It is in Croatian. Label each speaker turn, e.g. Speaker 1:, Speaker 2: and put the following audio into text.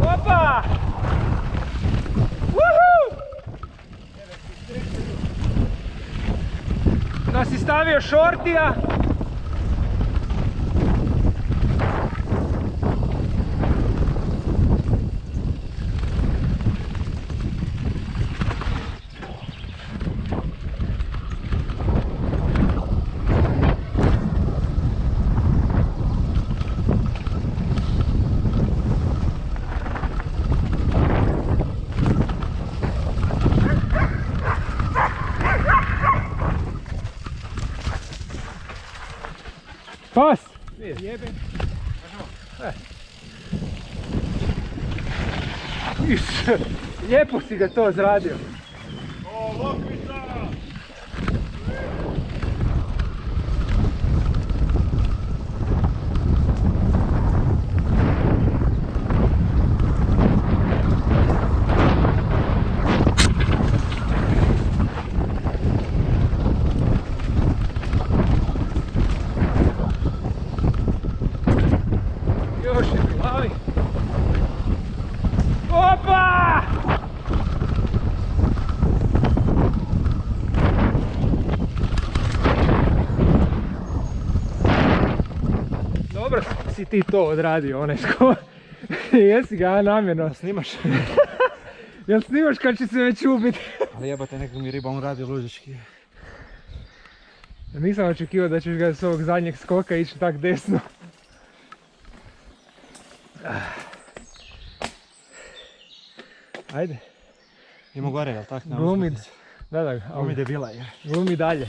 Speaker 1: Opa! Woohoo! Da si stavio šortija. Pas! Jebe. Lijepo si ga to zradio.
Speaker 2: O, lokvica!
Speaker 1: Još je u glavi. Opa! Dobro si ti to odradio, onaj skor. Jesi ga namjerno.
Speaker 2: Snimaš?
Speaker 1: Jel snimaš kad će se već ubiti?
Speaker 2: Ali jebate, neka mi riba, on radi lužički.
Speaker 1: Nisam očekivao da ćeš ga s ovog zadnjeg skoka ići tak desno. Ajde.
Speaker 2: Idemo gore, jel tak?
Speaker 1: Glumi. Da,
Speaker 2: Glumi debila je.
Speaker 1: glumi dalje.